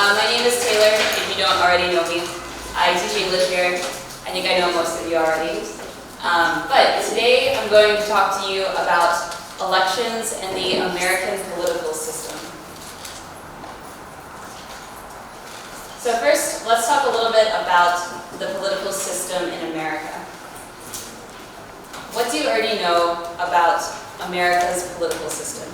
My name is Taylor, if you don't already know me. I teach English here. I think I know most of you already. But today I'm going to talk to you about elections and the American political system. So first, let's talk a little bit about the political system in America. What do you already know about America's political system?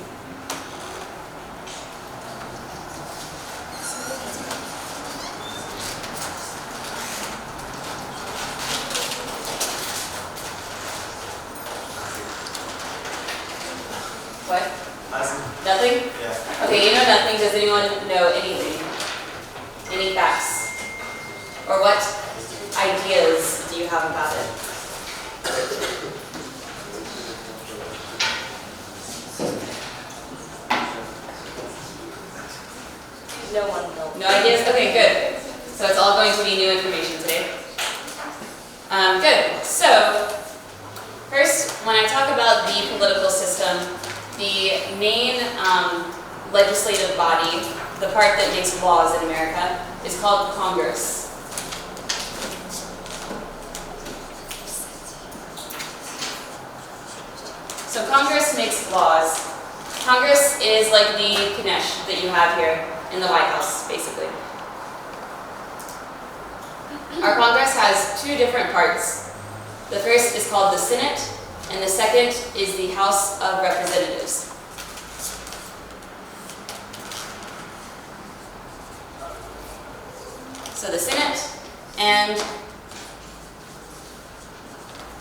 What? Nothing? Yeah. Okay, you know nothing. Does anyone know anything? Any facts? Or what ideas do you have about it? No one knows. No ideas? Okay, good. So it's all going to be new information today. Good. So, first, when I talk about the political system, the main legislative body, the part that makes laws in America, is called Congress. So Congress makes laws. Congress is like the Ganesh that you have here in the White House, basically. Our Congress has two different parts. The first is called the Senate, and the second is the House of Representatives. So the Senate and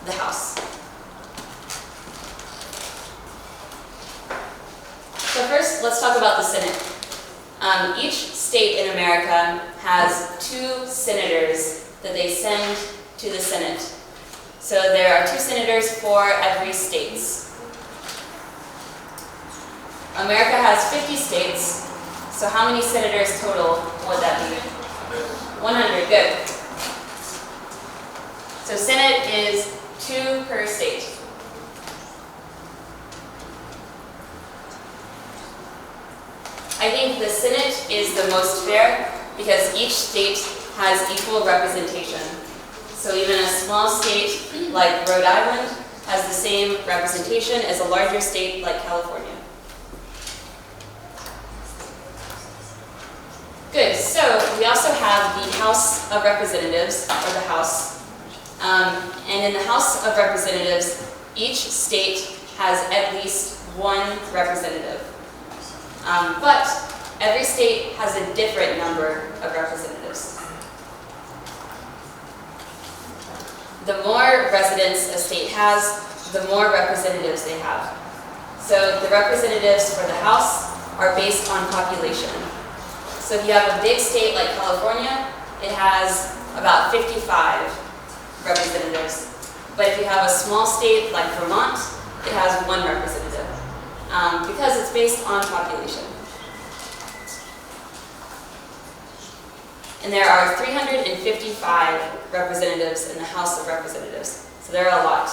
the House. So first, let's talk about the Senate. Each state in America has 2 senators that they send to the Senate. So there are 2 senators for every state. America has 50 states, so how many senators total would that be? 100, good. So Senate is 2 per state. I think the Senate is the most fair because each state has equal representation. So even a small state like Rhode Island has the same representation as a larger state like California. Good, so we also have the House of Representatives, or the House. And in the House of Representatives, each state has at least 1 representative. But every state has a different number of representatives. The more residents a state has, the more representatives they have. So the representatives for the House are based on population. So if you have a big state like California, it has about 55 representatives. But if you have a small state like Vermont, it has 1 representative. Because it's based on population. And there are 355 representatives in the House of Representatives. So there are a lot.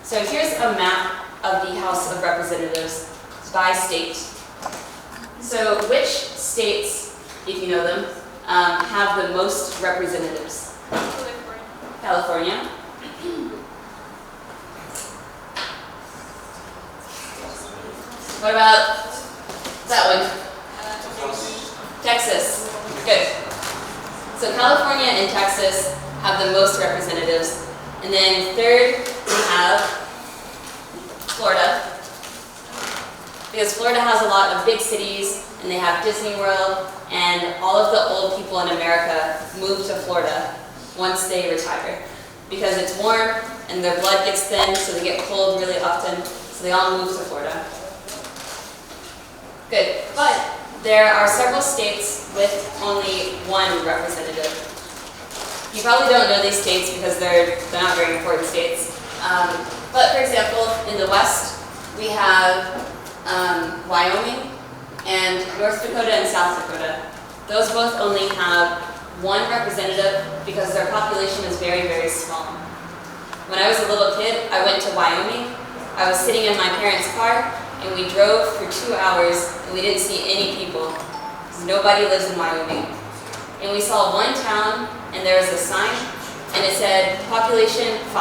So here's a map of the House of Representatives by state. So which states, if you know them, have the most representatives? California. What about that one? Texas. Good. So California and Texas have the most representatives. And then third, we have Florida. Because Florida has a lot of big cities, and they have Disney World, and all of the old people in America move to Florida once they retire. Because it's warm, and their blood gets thin, so they get cold really often, so they all move to Florida. Good, but there are several states with only 1 representative. You probably don't know these states because they're not very important states. But for example, in the West, we have Wyoming and North Dakota and South Dakota. Those both only have 1 representative because their population is very, very small. When I was a little kid, I went to Wyoming. I was sitting in my parents' car, and we drove for 2 hours and we didn't see any people, because nobody lives in Wyoming. And we saw one town and there was a sign and it said population 5.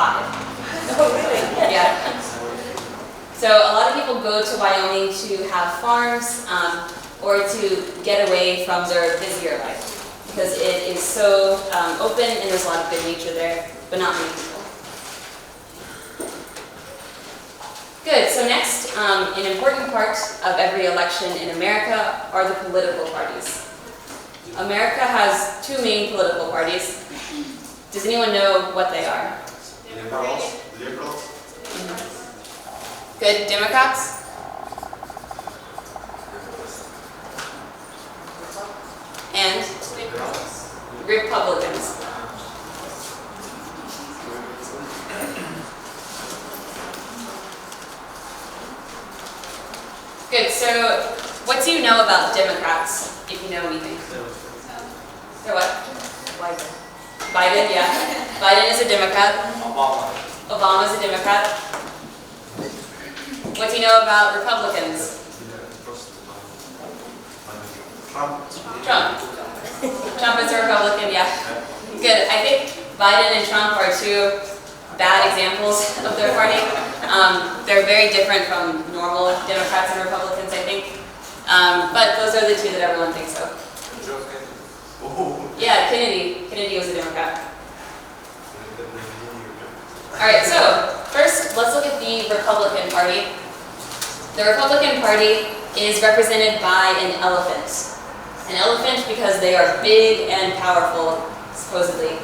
Oh, really? Yeah. So a lot of people go to Wyoming to have farms or to get away from their busier life, because it is so open and there's a lot of good nature there, but not many people. Good, so next, an important part of every election in America are the political parties. America has 2 main political parties. Does anyone know what they are? Liberals. Good, Democrats? And Republicans. Good, so what do you know about Democrats, if you know anything? They're what? Biden, yeah. Biden is a Democrat. Obama is a Democrat. What do you know about Republicans? Trump. Trump is a Republican, yeah. Good. I think Biden and Trump are 2 bad examples of their party. They're very different from normal Democrats and Republicans, I think. But those are the 2 that everyone thinks of. Yeah, Kennedy was a Democrat. All right, so first, let's look at the Republican Party. The Republican Party is represented by an elephant. An elephant because they are big and powerful, supposedly.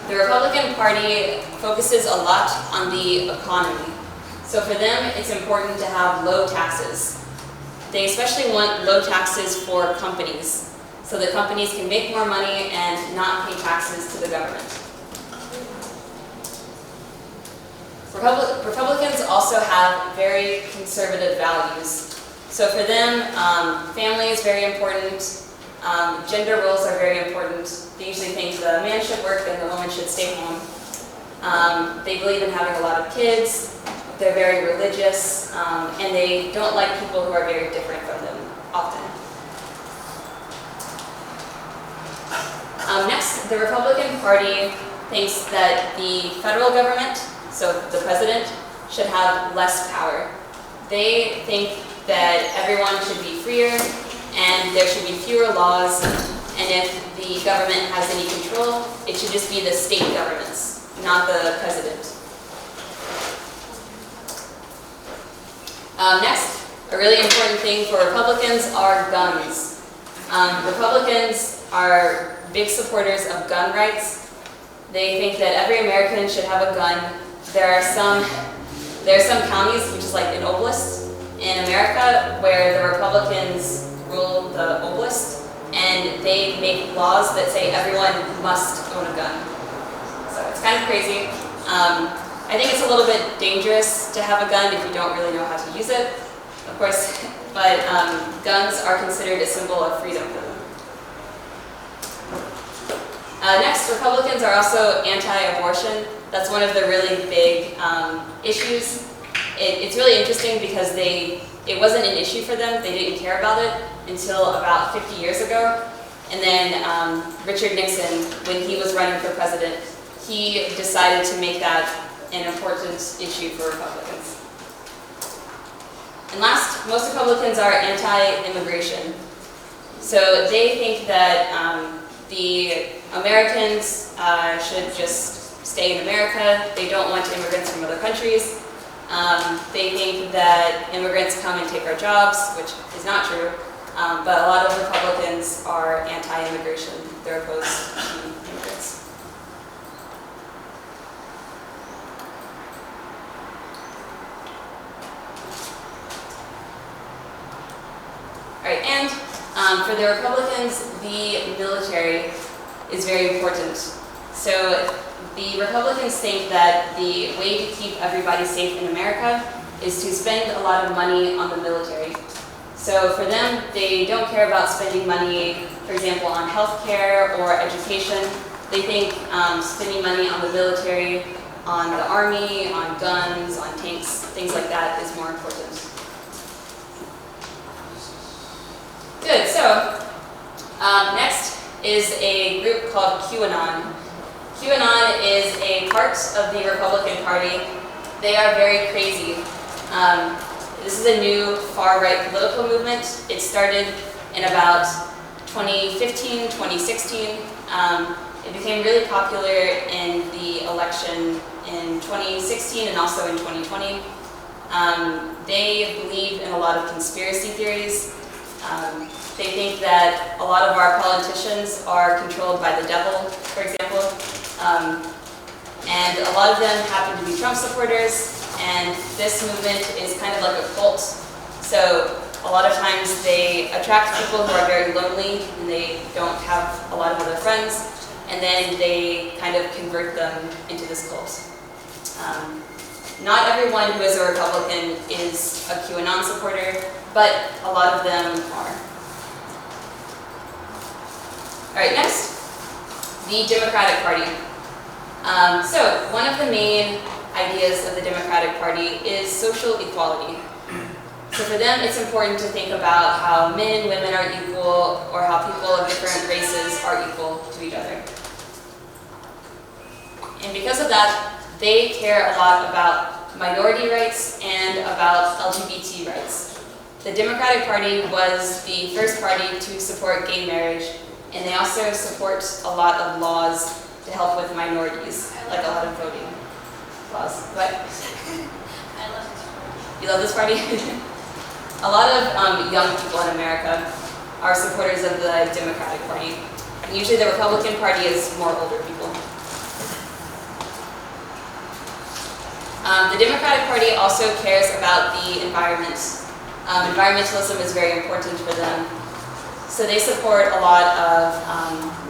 The Republican Party focuses a lot on the economy. So for them, it's important to have low taxes. They especially want low taxes for companies, so that companies can make more money and not pay taxes to the government. Republicans also have very conservative values. So for them, family is very important, gender roles are very important. They usually think the man should work and the woman should stay home. They believe in having a lot of kids, they're very religious, and they don't like people who are very different from them, often. Next, the Republican Party thinks that the federal government, so the president, should have less power. They think that everyone should be freer and there should be fewer laws, and if the government has any control, it should just be the state governments, not the president. Next, a really important thing for Republicans are guns. Republicans are big supporters of gun rights. They think that every American should have a gun. There are some counties, which is like an oblast, in America where the Republicans rule the oblast, and they make laws that say everyone must own a gun. So it's kind of crazy. I think it's a little bit dangerous to have a gun if you don't really know how to use it, of course, but guns are considered a symbol of freedom for them. Next, Republicans are also anti-abortion. That's one of the really big issues. It's really interesting because it wasn't an issue for them. They didn't care about it until about 50 years ago. And then Richard Nixon, when he was running for president, he decided to make that an important issue for Republicans. And last, most Republicans are anti-immigration. So they think that the Americans should just stay in America. They don't want immigrants from other countries. They think that immigrants come and take our jobs, which is not true. But a lot of Republicans are anti-immigration. They're opposed to immigrants. All right, and for the Republicans, the military is very important. So the Republicans think that the way to keep everybody safe in America is to spend a lot of money on the military. So for them, they don't care about spending money, for example, on healthcare or education. They think spending money on the military, on the army, on guns, on tanks, things like that is more important. Good, so next is a group called QAnon. QAnon is a part of the Republican Party. They are very crazy. This is a new far-right political movement. It started in about 2015, 2016. It became really popular in the election in 2016 and also in 2020. They believe in a lot of conspiracy theories. They think that a lot of our politicians are controlled by the devil, for example. And a lot of them happen to be Trump supporters, and this movement is kind of like a cult. So a lot of times they attract people who are very lonely and they don't have a lot of other friends, and then they kind of convert them into this cult. Not everyone who is a Republican is a QAnon supporter, but a lot of them are. All right, next, the Democratic Party. So one of the main ideas of the Democratic Party is social equality. So for them, it's important to think about how men and women are equal, or how people of different races are equal to each other. And because of that, they care a lot about minority rights and about LGBT rights. The Democratic Party was the first party to support gay marriage, and they also support a lot of laws to help with minorities, like a lot of voting laws. What? I love this party. You love this party? A lot of young people in America are supporters of the Democratic Party. And usually the Republican Party is more older people. The Democratic Party also cares about the environment. Environmentalism is very important for them. So they support a lot of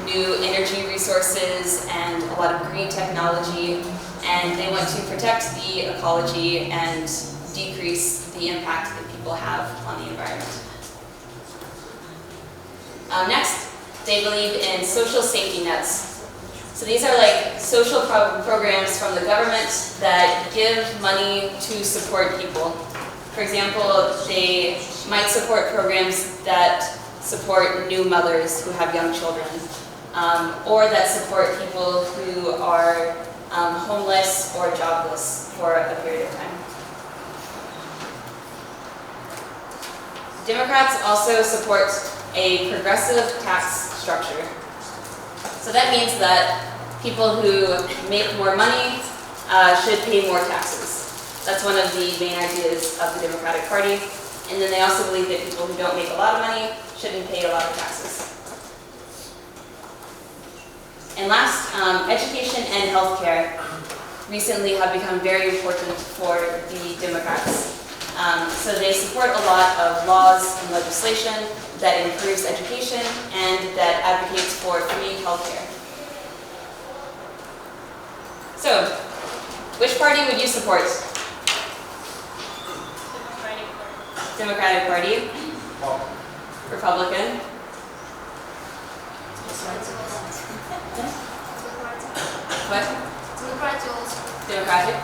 new energy resources and a lot of green technology, and they want to protect the ecology and decrease the impact that people have on the environment. Next, they believe in social safety nets. So these are like social programs from the government that give money to support people. For example, they might support programs that support new mothers who have young children, or that support people who are homeless or jobless for a period of time. Democrats also support a progressive tax structure. So that means that people who make more money should pay more taxes. That's one of the main ideas of the Democratic Party. And then they also believe that people who don't make a lot of money shouldn't pay a lot of taxes. And last, education and healthcare recently have become very important for the Democrats. So they support a lot of laws and legislation that improves education and that advocates for free healthcare. So, which party would you support? Democratic Party? Republican? What? Democratic?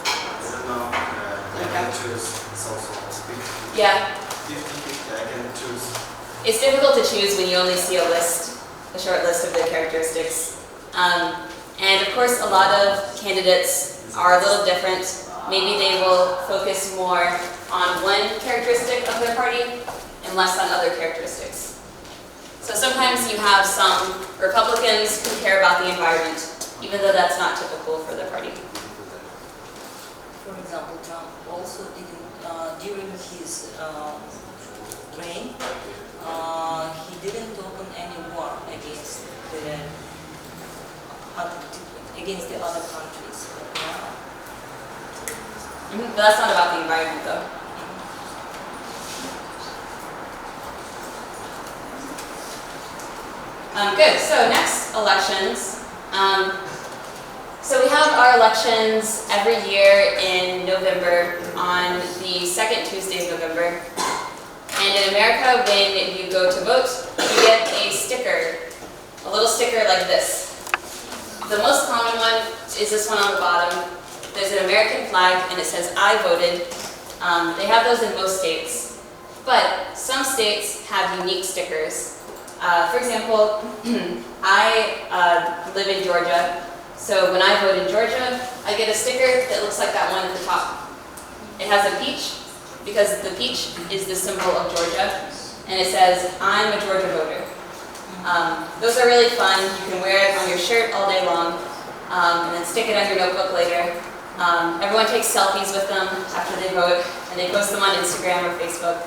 I don't know. I can choose. It's also big. Yeah. 50-50, I can choose. It's difficult to choose when you only see a list, a short list of the characteristics. And of course, a lot of candidates are a little different. Maybe they will focus more on one characteristic of their party and less on other characteristics. So sometimes you have some Republicans who care about the environment, even though that's not typical for the party. For example, Trump also didn't, during his reign, he didn't open any war against the other countries. But that's not about the environment, though. Good, so next, elections. So we have our elections every year in November, on the second Tuesday of November. And in America, when you go to vote, you get a sticker, a little sticker like this. The most common one is this one on the bottom. There's an American flag and it says I voted. They have those in most states, but some states have unique stickers. For example, I live in Georgia, so when I vote in Georgia, I get a sticker that looks like that one at the top. It has a peach, because the peach is the symbol of Georgia, and it says, I'm a Georgia voter. Those are really fun. You can wear it on your shirt all day long, and then stick it on your notebook later. Everyone takes selfies with them after they vote, and they post them on Instagram or Facebook.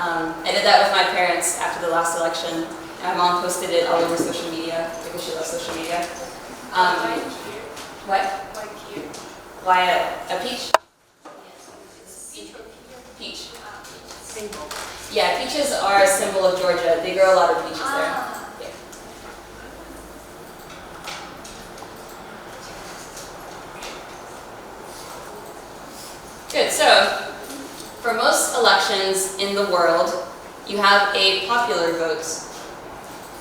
I did that with my parents after the last election. My mom posted it all over social media because she loves social media. What? Why a peach? Peach. Single. Yeah, peaches are a symbol of Georgia. They grow a lot of peaches there. Yeah. Good, so for most elections in the world, you have a popular vote.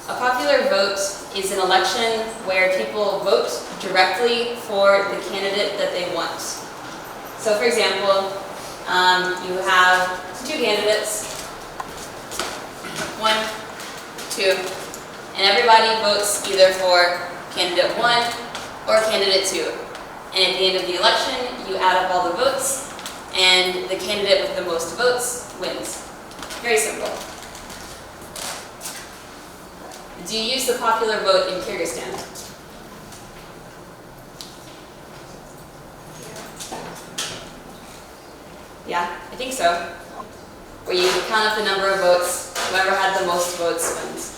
A popular vote is an election where people vote directly for the candidate that they want. So for example, you have two candidates, 1, 2, and everybody votes either for candidate 1 or candidate 2. And at the end of the election, you add up all the votes, and the candidate with the most votes wins. Very simple. Do you use the popular vote in Kyrgyzstan? Yeah, I think so. Where you count up the number of votes, whoever had the most votes wins.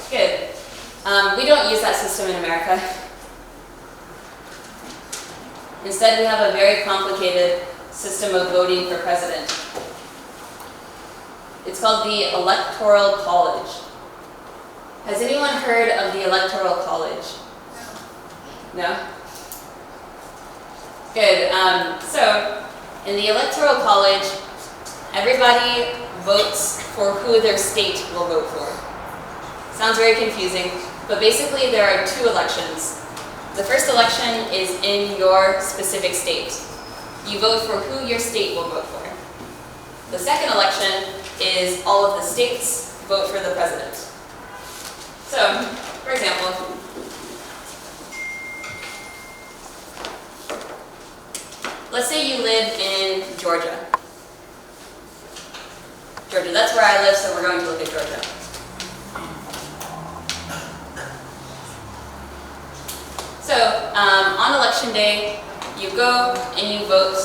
Good. We don't use that system in America. Instead, we have a very complicated system of voting for president. It's called the Electoral College. Has anyone heard of the Electoral College? No? Good. So, in the Electoral College, everybody votes for who their state will vote for. Sounds very confusing, but basically there are 2 elections. The first election is in your specific state. You vote for who your state will vote for. The second election is all of the states vote for the president. So, for example, let's say you live in Georgia. Georgia, that's where I live, so we're going to look at Georgia. So, on election day, you go and you vote,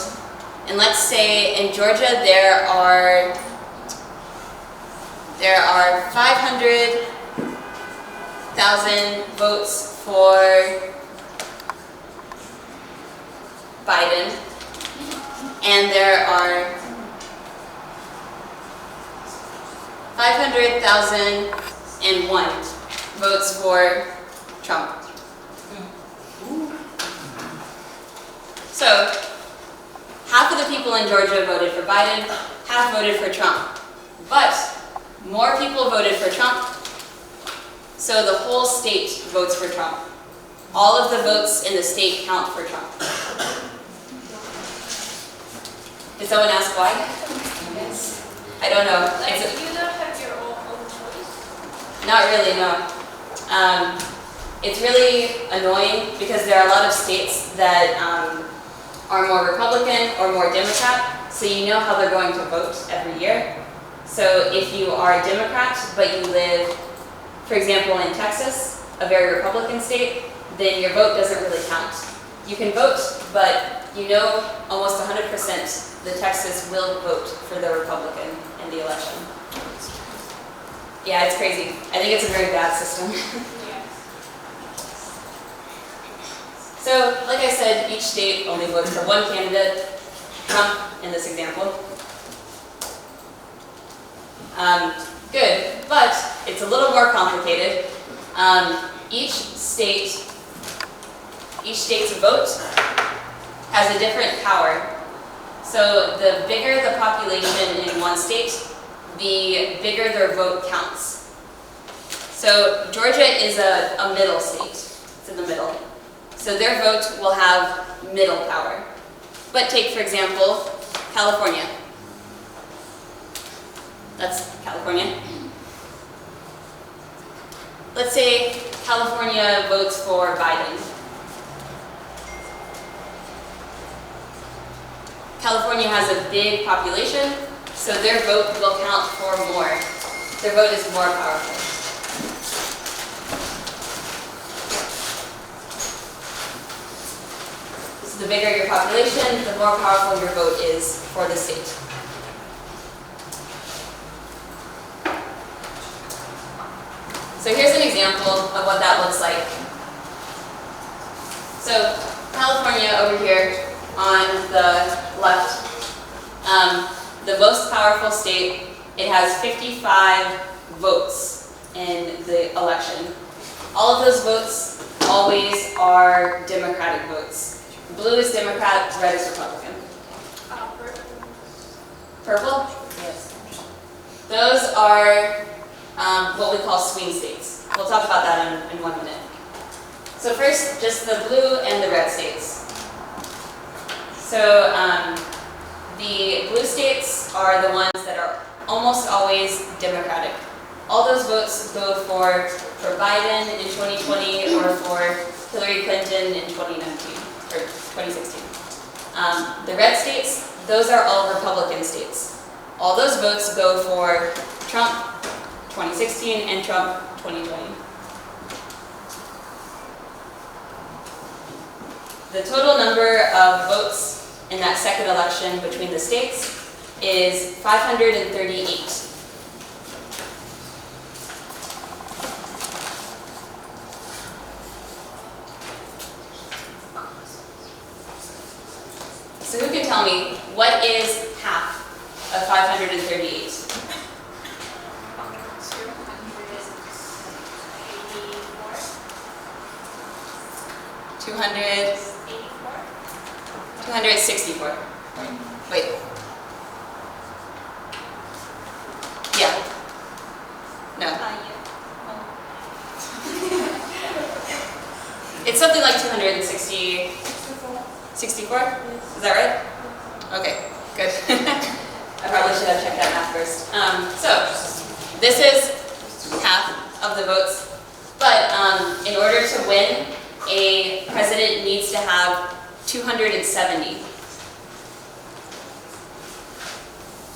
and let's say in Georgia there are 500,000 votes for Biden, and there are 500,001 votes for Trump. So, half of the people in Georgia voted for Biden, half voted for Trump. But more people voted for Trump, so the whole state votes for Trump. All of the votes in the state count for Trump. Did someone ask why? Yes. I don't know. Like, you don't have your own choice? Not really, no. It's really annoying because there are a lot of states that are more Republican or more Democrat, so you know how they're going to vote every year. So if you are a Democrat, but you live, for example, in Texas, a very Republican state, then your vote doesn't really count. You can vote, but you know almost 100% the Texas will vote for the Republican in the election. Yeah, it's crazy. I think it's a very bad system. So, like I said, each state only votes for one candidate, Trump in this example. Good, but it's a little more complicated. Each state's vote has a different power. So the bigger the population in one state, the bigger their vote counts. So Georgia is a middle state. It's in the middle. So their vote will have middle power. But take, for example, California. That's California. Let's say California votes for Biden. California has a big population, so their vote will count for more. Their vote is more powerful. So the bigger your population, the more powerful your vote is for the state. So here's an example of what that looks like. So California over here on the left, the most powerful state, it has 55 votes in the election. All of those votes always are Democratic votes. Blue is Democrat, red is Republican. Purple? Yes. Those are what we call swing states. We'll talk about that in 1 minute. So first, just the blue and the red states. So the blue states are the ones that are almost always Democratic. All those votes go for Biden in 2020 or for Hillary Clinton in 2019 or 2016. The red states, those are all Republican states. All those votes go for Trump 2016 and Trump 2020. The total number of votes in that second election between the states is 538. So who can tell me, what is half of 538? 264. Wait. Yeah. No. It's something like 260. 64? Is that right? Okay, good. I probably should have checked that math first. So, this is half of the votes. But in order to win, a president needs to have 270.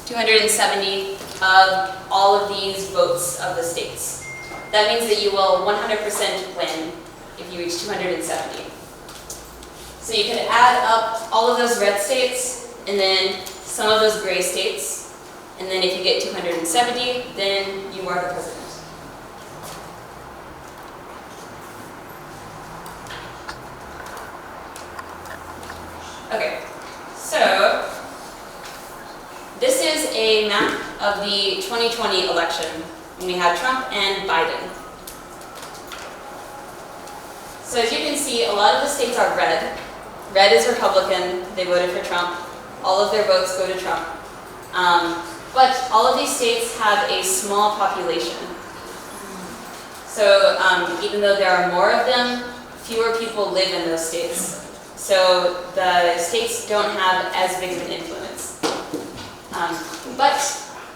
270 of all of these votes of the states. That means that you will 100% win if you reach 270. So you could add up all of those red states and then some of those gray states, and then if you get 270, then you are the president. Okay, so this is a map of the 2020 election when we had Trump and Biden. So as you can see, a lot of the states are red. Red is Republican, they voted for Trump. All of their votes go to Trump. But all of these states have a small population. So even though there are more of them, fewer people live in those states. So the states don't have as big of an influence. But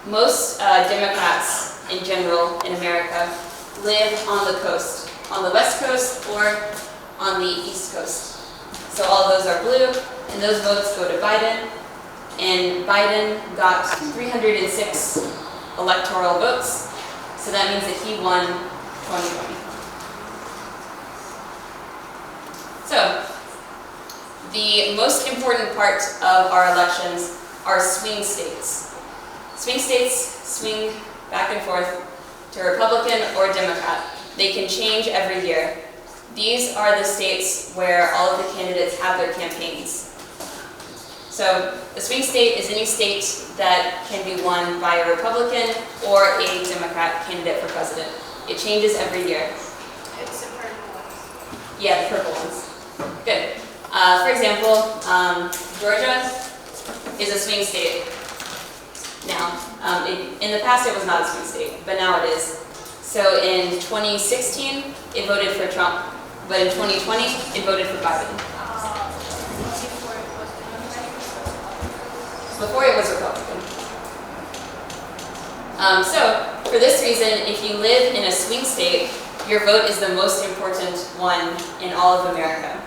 most Democrats in general in America live on the coast, on the west coast or on the east coast. So all of those are blue, and those votes go to Biden. And Biden got 306 electoral votes, so that means that he won 2020. So, the most important part of our elections are swing states. Swing states swing back and forth to Republican or Democrat. They can change every year. These are the states where all of the candidates have their campaigns. So a swing state is any state that can be won by a Republican or a Democrat candidate for president. It changes every year. It's the purple ones. Yeah, the purple ones. Good. For example, Georgia is a swing state now. In the past it was not a swing state, but now it is. So in 2016, it voted for Trump. but in 2020, it voted for Biden. Before it was Democratic. Before it was Republican. So, for this reason, if you live in a swing state, your vote is the most important one in all of America.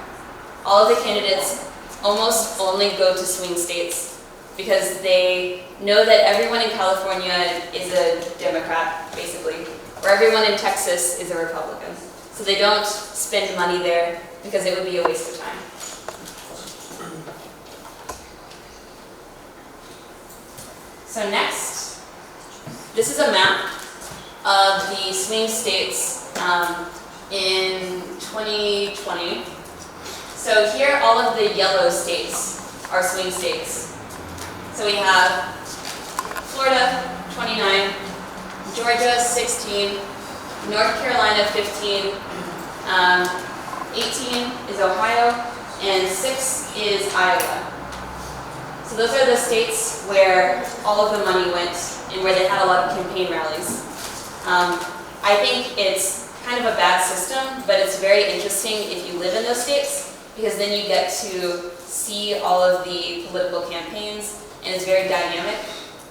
All of the candidates almost only go to swing states because they know that everyone in California is a Democrat, basically, or everyone in Texas is a Republican. So they don't spend money there because it would be a waste of time. So next, this is a map of the swing states in 2020. So here, all of the yellow states are swing states. So we have Florida, 29, Georgia, 16, North Carolina, 15, 18 is Ohio, and 6 is Iowa. So those are the states where all of the money went and where they had a lot of campaign rallies. I think it's kind of a bad system, but it's very interesting if you live in those states, because then you get to see all of the political campaigns, and it's very dynamic,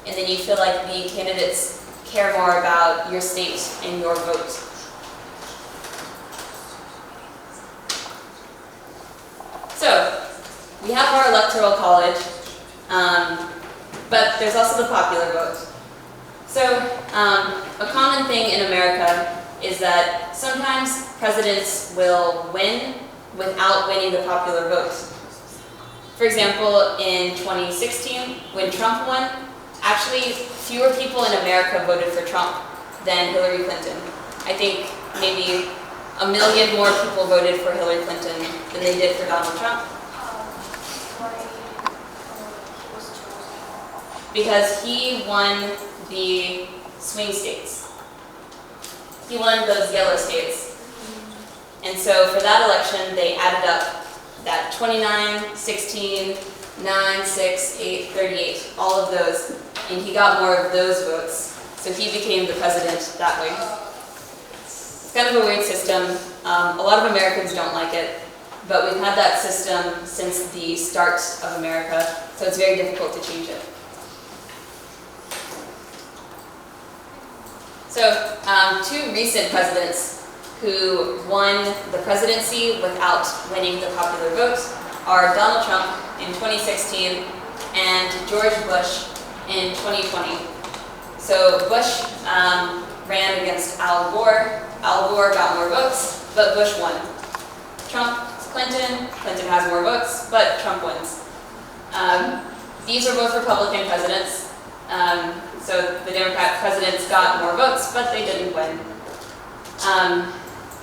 and then you feel like the candidates care more about your state and your vote. So, we have our Electoral College, but there's also the popular vote. So, a common thing in America is that sometimes presidents will win without winning the popular vote. For example, in 2016, when Trump won, actually fewer people in America voted for Trump than Hillary Clinton. I think maybe 1 million more people voted for Hillary Clinton than they did for Donald Trump. Why he was chosen? Because he won the swing states. He won those yellow states. And so for that election, they added up that 29, 16, 9, 6, 8, 38, all of those, and he got more of those votes. So he became the president that way. It's kind of a weird system. A lot of Americans don't like it, but we've had that system since the start of America, so it's very difficult to change it. So, 2 recent presidents who won the presidency without winning the popular vote are Donald Trump in 2016 and George Bush in 2020. So Bush ran against Al Gore. Al Gore got more votes, but Bush won. Clinton has more votes, but Trump wins. These are both Republican presidents. So the Democrat presidents got more votes, but they didn't win.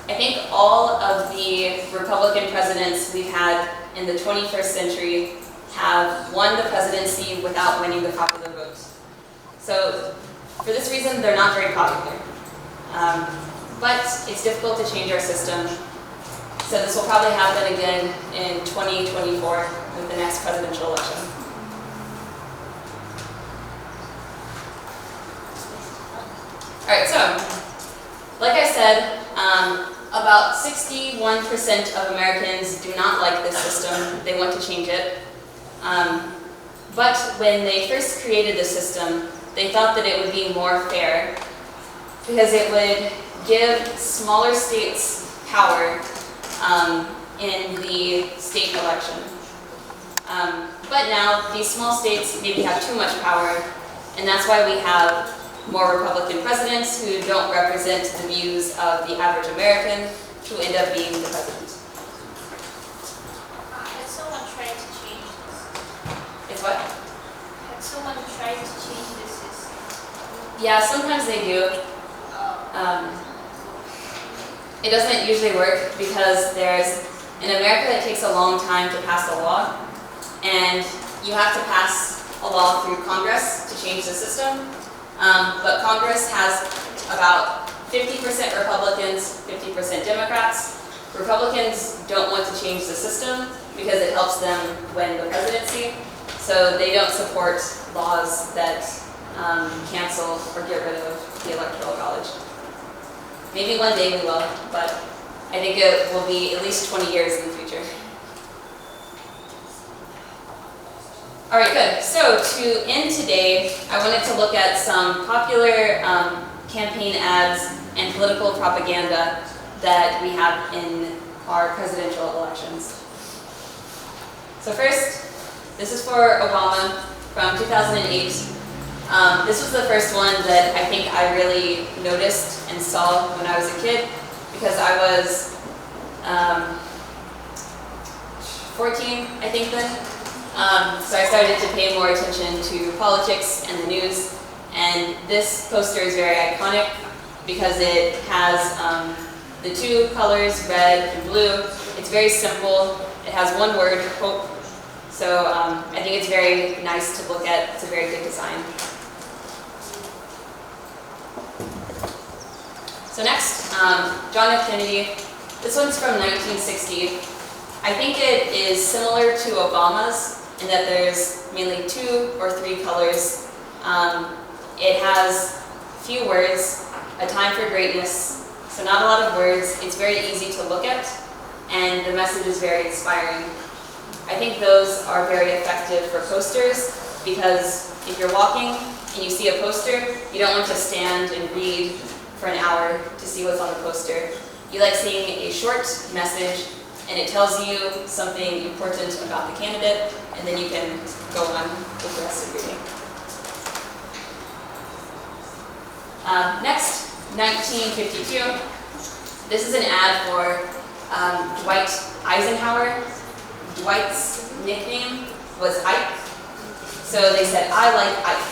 I think all of the Republican presidents we've had in the 21st century have won the presidency without winning the popular vote. So for this reason, they're not very popular. But it's difficult to change our system. So this will probably happen again in 2024 with the next presidential election. All right, so like I said, about 61% of Americans do not like this system. They want to change it. But when they first created the system, they thought that it would be more fair because it would give smaller states power in the state election. But now these small states maybe have too much power, and that's why we have more Republican presidents who don't represent the views of the average American who end up being the president. Had someone tried to change this? It's what? Had someone tried to change this system? Yeah, sometimes they do. It doesn't usually work because in America it takes a long time to pass a law, and you have to pass a law through Congress to change the system. But Congress has about 50% Republicans, 50% Democrats. Republicans don't want to change the system because it helps them win the presidency, so they don't support laws that cancel or get rid of the Electoral College. Maybe one day we will, but I think it will be at least 20 years in the future. All right, good. So to end today, I wanted to look at some popular campaign ads and political propaganda that we have in our presidential elections. So first, this is for Obama from 2008. This was the first one that I think I really noticed and saw when I was a kid, because I was 14, I think then. So I started to pay more attention to politics and the news, and this poster is very iconic because it has the two colors, red and blue. It's very simple. It has one word, hope. So I think it's very nice to look at. It's a very good design. So next, John F. Kennedy. This one's from 1960. I think it is similar to Obama's in that there's mainly 2 or 3 colors. It has few words, a time for greatness, so not a lot of words. It's very easy to look at, and the message is very inspiring. I think those are very effective for posters, because if you're walking and you see a poster, you don't want to stand and read for an hour to see what's on the poster. You like seeing a short message, and it tells you something important about the candidate, and then you can go on with the rest of your day. Next, 1952. This is an ad for Dwight Eisenhower. Dwight's nickname was Ike, so they said, "I like Ike."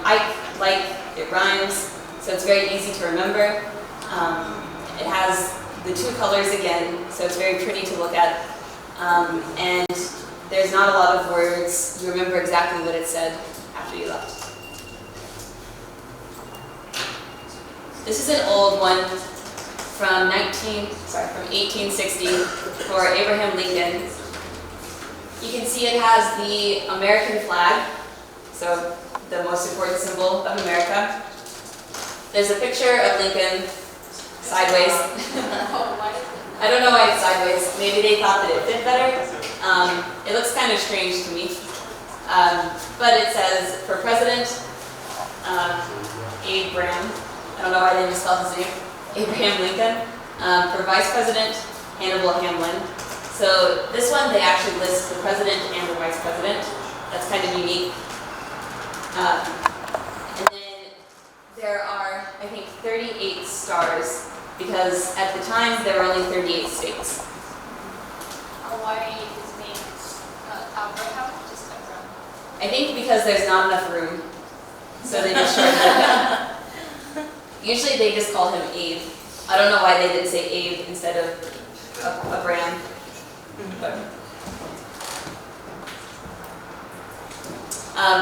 Ike, like, it rhymes, so it's very easy to remember. It has the 2 colors again, so it's very pretty to look at. And there's not a lot of words. You remember exactly what it said after you left. This is an old one from 1860 for Abraham Lincoln. You can see it has the American flag, so the most important symbol of America. There's a picture of Lincoln sideways. I don't know why it's sideways. Maybe they thought that it fit better. It looks kind of strange to me. But it says, for President, Abraham. I don't know why they misspelled his name. Abraham Lincoln. For Vice President, Hannibal Hamlin. So this one, they actually list the President and the Vice President. That's kind of unique. And then there are, I think, 38 stars, because at the time there were only 38 states. Why his name is Abraham? Just Abraham. I think because there's not enough room, so they just shortened it. Usually they just call him Abe. I don't know why they didn't say Abe instead of Abraham. But.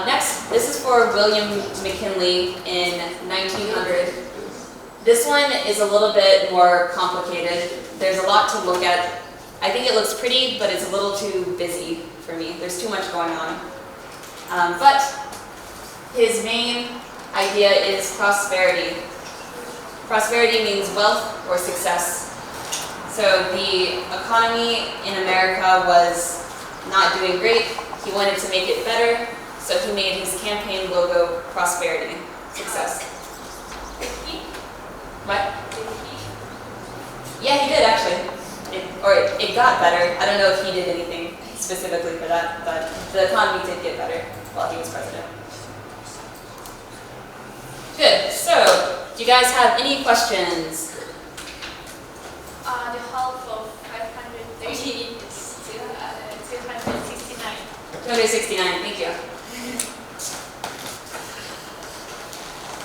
Next, this is for William McKinley in 1900. This one is a little bit more complicated. There's a lot to look at. I think it looks pretty, but it's a little too busy for me. There's too much going on. But his main idea is prosperity. Prosperity means wealth or success. So the economy in America was not doing great. He wanted to make it better, so he made his campaign logo prosperity, success. What? Yeah, he did actually. It got better. I don't know if he did anything specifically for that, but the economy did get better while he was president. Good. So, do you guys have any questions? The half of 530 is 269. 269, thank you.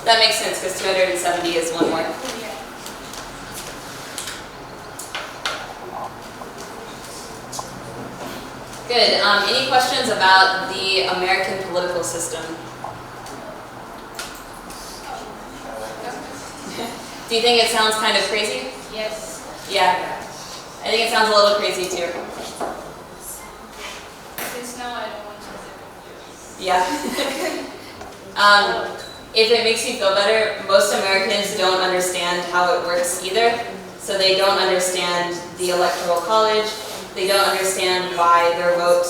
That makes sense, because 270 is one more. Yeah. Good. Any questions about the American political system? Do you think it sounds kind of crazy? Yes. Yeah. I think it sounds a little crazy too. Since now I don't want to live. Yeah. If it makes you feel better, most Americans don't understand how it works either. So they don't understand the Electoral College. They don't understand why their vote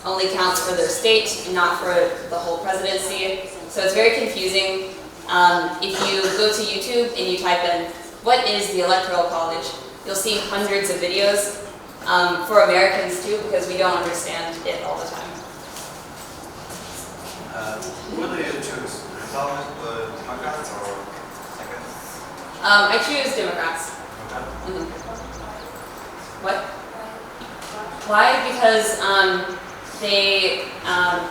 only counts for their state and not for the whole presidency. So it's very confusing. If you go to YouTube and you type in, what is the Electoral College? You'll see hundreds of videos for Americans too, because we don't understand it all the time. What do you choose? Republic, Democrats, or second? I choose Democrats. Mhm. What? Why? Because they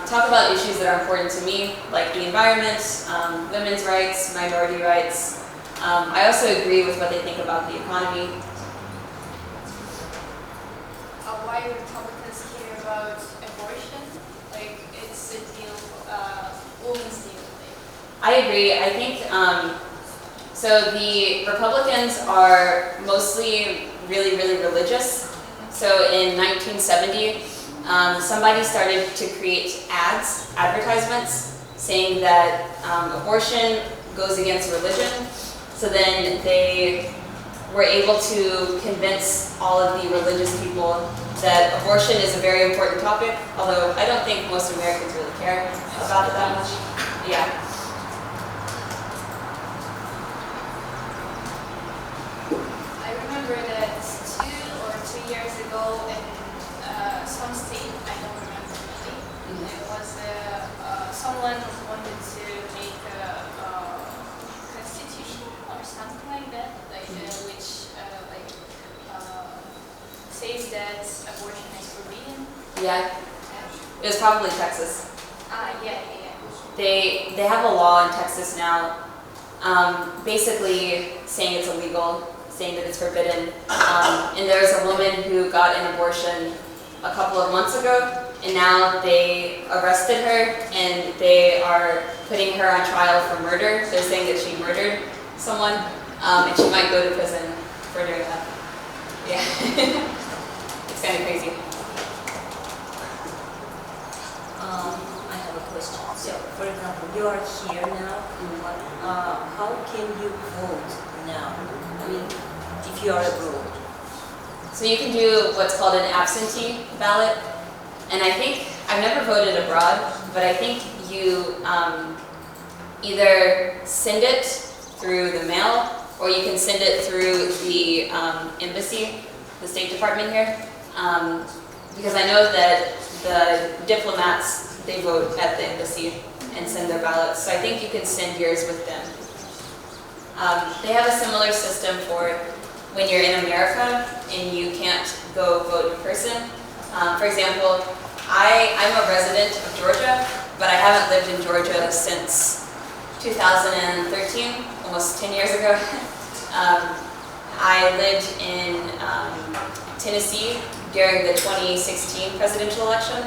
talk about issues that are important to me, like the environment, women's rights, minority rights. I also agree with what they think about the economy. Why Republicans care about abortion? Like, it's a deal, women's deal. Like. I agree. I think, so the Republicans are mostly really, really religious. So in 1970, somebody started to create advertisements, saying that abortion goes against religion. So then they were able to convince all of the religious people that abortion is a very important topic, although I don't think most Americans really care about it that much. Yeah. I remember that 2 years ago in some state, I don't remember really, there was someone wanted to make a constitution or something like that, like which says that abortion is forbidden. Yeah. It was probably Texas. Yeah. They have a law in Texas now, basically saying it's illegal, saying that it's forbidden. And there's a woman who got an abortion a couple of months ago, and now they arrested her and they are putting her on trial for murder. They're saying that she murdered someone, and she might go to prison for doing that. Yeah. It's kind of crazy. I have a question. So, for example, you are here now. How can you vote now? I mean, if you are abroad. So you can do what's called an absentee ballot. And I think, I've never voted abroad, but I think you either send it through the mail or you can send it through the embassy, the State Department here. Because I know that the diplomats, they vote at the embassy and send their ballots. So I think you can send yours with them. They have a similar system for when you're in America and you can't go vote in person. For example, I'm a resident of Georgia, but I haven't lived in Georgia since 2013, almost 10 years ago. I lived in Tennessee during the 2016 presidential election,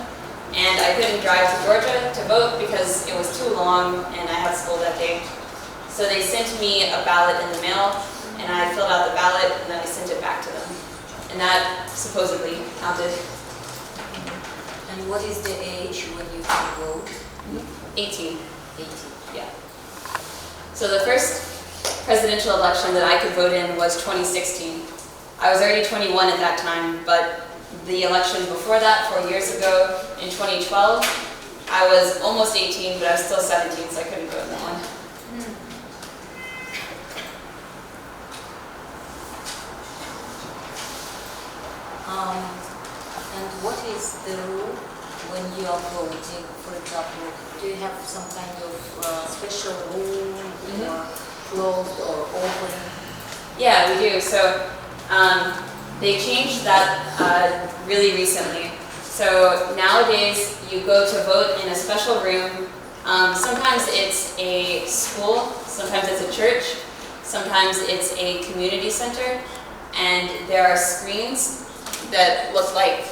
and I couldn't drive to Georgia to vote because it was too long and I had school that day. So they sent me a ballot in the mail, and I filled out the ballot and then I sent it back to them. And that supposedly counted. And what is the age when you can vote? 18. 18. Yeah. So the first presidential election that I could vote in was 2016. I was already 21 at that time, but the election before that, 4 years ago, in 2012, I was almost 18, but I was still 17, so I couldn't vote in that one. And what is the rule when you are voting? For example, do you have some kind of special room or closed or open? Yeah, we do. So they changed that really recently. So nowadays, you go to vote in a special room. Sometimes it's a school, sometimes it's a church, sometimes it's a community center, and there are screens that look like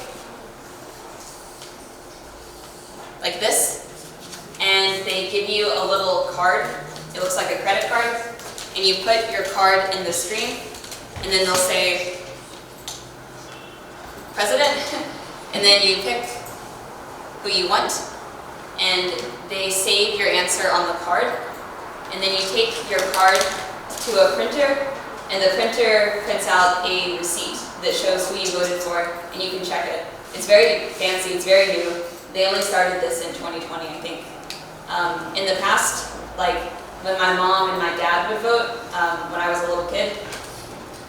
this, and they give you a little card. It looks like a credit card, and you put your card in the screen, and then they'll say president, and then you pick who you want, and they save your answer on the card, and then you take your card to a printer, and the printer prints out a receipt that shows who you voted for, and you can check it. It's very fancy, it's very new. They only started this in 2020, I think. In the past, like when my mom and my dad would vote, when I was a little kid,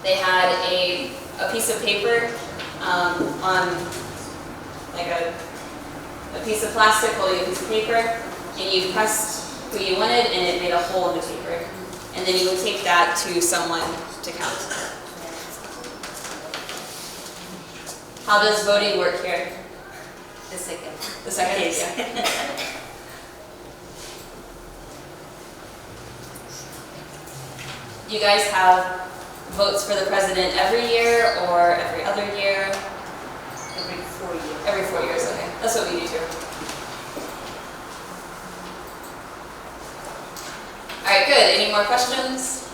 they had a piece of paper on like a piece of plastic holding a piece of paper, and you pressed who you wanted, and it made a hole in the paper. And then you would take that to someone to count. How does voting work here? The second. The second? Yes. Yeah. You guys have votes for the president every year or every other year? Every 4 years. Every 4 years, okay. That's what we do too. All right, good. Any more questions?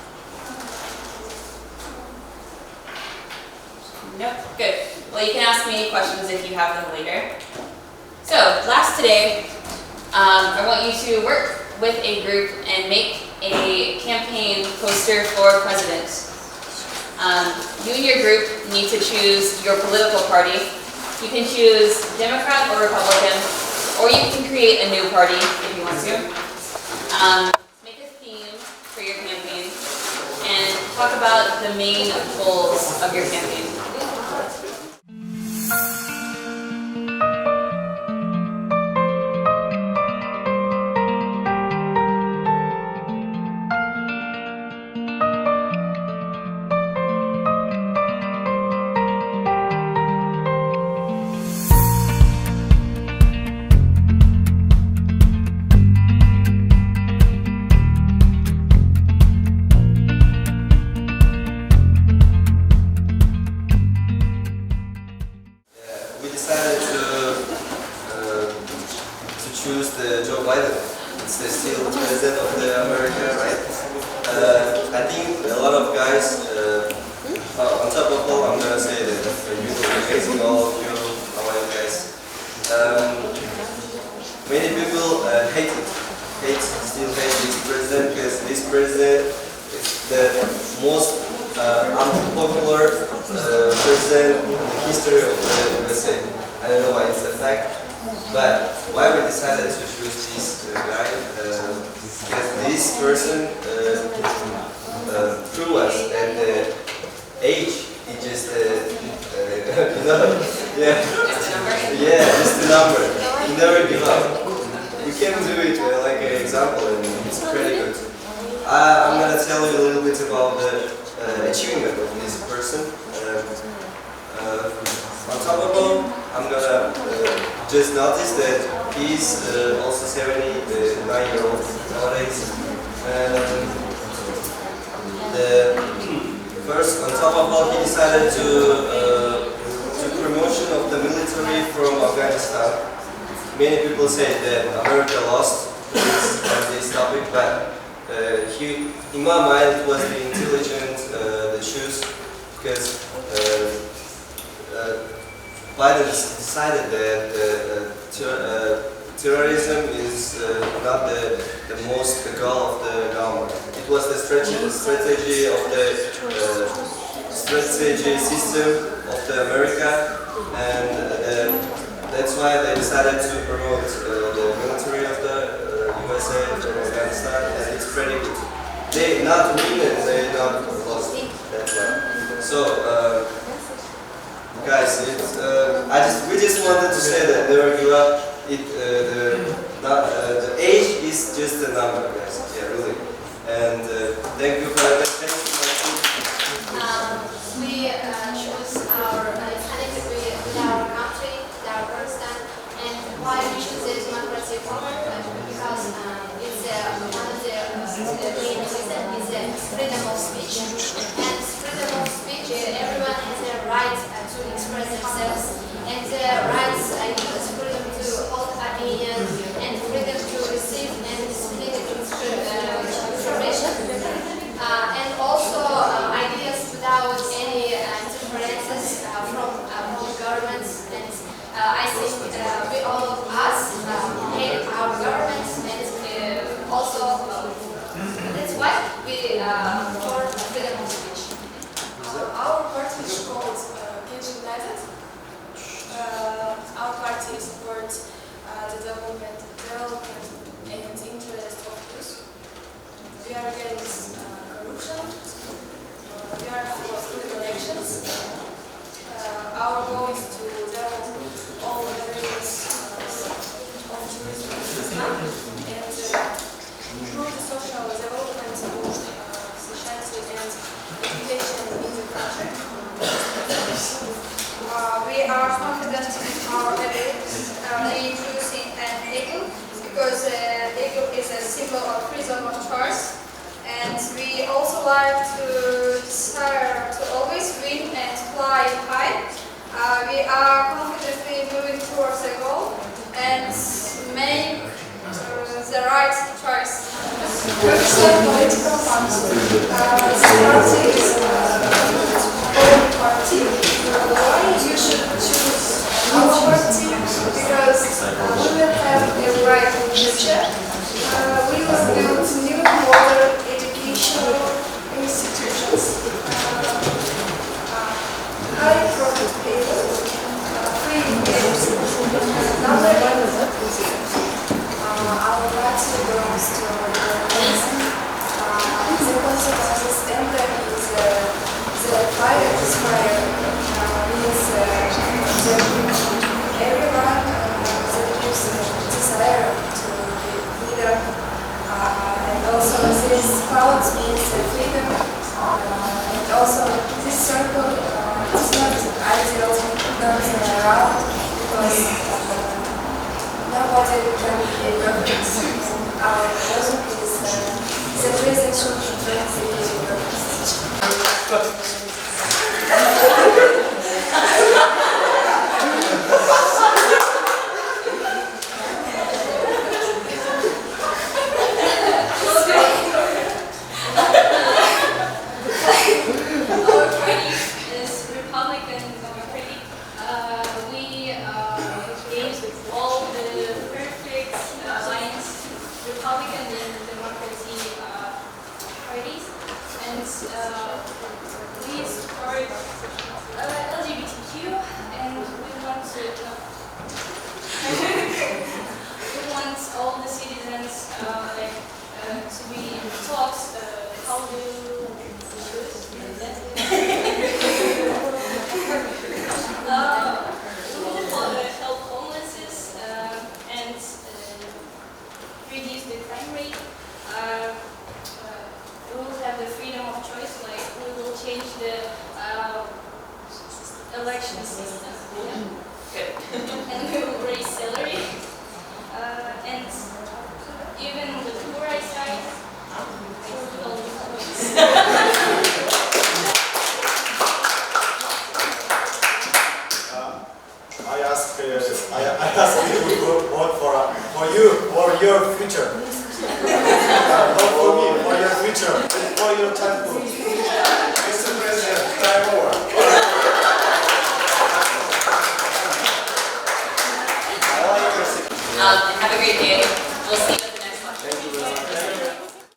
Nope, good. Well, you can ask me any questions if you have them later. So, class today, I want you to work with a group and make a campaign poster for president. You and your group need to choose your political party. You can choose Democrat or Republican, or you can create a new party if you want to. Make a theme for your campaign and talk about the main goals of your campaign. We decided to choose the Joe Biden. It's the still president of the America, right? I think a lot of guys. On top of all, I'm gonna say that you are amazing, all of you, how are you guys? Many people still hate this president because this president is the most unpopular president in the history of the USA. I don't know why it's a fact, but why we decided to choose this guy, because this person proved us that the age is just you know, yeah, just a number. You never give up. We can do it like an example, and it's pretty good. I'm gonna tell you a little bit about the achievement of this person. On top of all, I'm gonna just notice that he's also 79-year-old nowadays. First, on top of all, he decided to promotion of the military from Afghanistan. Many people say that America lost this topic, but in my mind, it was the intelligent choose, because Biden decided that terrorism is not the most goal of the government. It was the strategy of the strategy system of the America, and that's why they decided to promote the military of the USA from Afghanistan, and it's pretty good. They not win and they not lost. That's why. So, guys, we just wanted to say that never give up. The age is just a number, guys. Yeah, really. And thank you for that. We choose our connected with our country, with our person, and why we choose the democracy format, because it's one of the main reasons is freedom of speech. And freedom of speech, everyone has the right to express themselves, and the rights is freedom to hold opinion, and freedom to receive and split information, and also ideas without any interferences from governments. And I think we all of us hate our governments, and also that's why we for freedom of speech. because eagle is a symbol of freedom of choice. And we also like to desire to always win and fly high. We are confidently moving towards a goal and make the right choice. Turkish political party. This party is a political party. Why you should choose our party? Because we will have a bright future. We will build new modern educational institutions. High profit people, free games, another our party belongs to the consequences emblem is the fire inspire means everyone that gives desire to be leader and also this cloud means freedom and also this circle is not ideal, not round because nobody can be perfect. Our logic is the present should be perfect. Our party is Republican Democratic. We aim all the perfect alliance, Republican and Democracy parties, and we support LGBTQ, and we want to we want all the citizens to be taught how to help homeless and reduce the crime rate. We will have the freedom of choice, like we will change the election system. Good. And we will raise salary. And even the poor side, we will I ask you to vote for you, for your future. Not for me, for your future, for your childhood.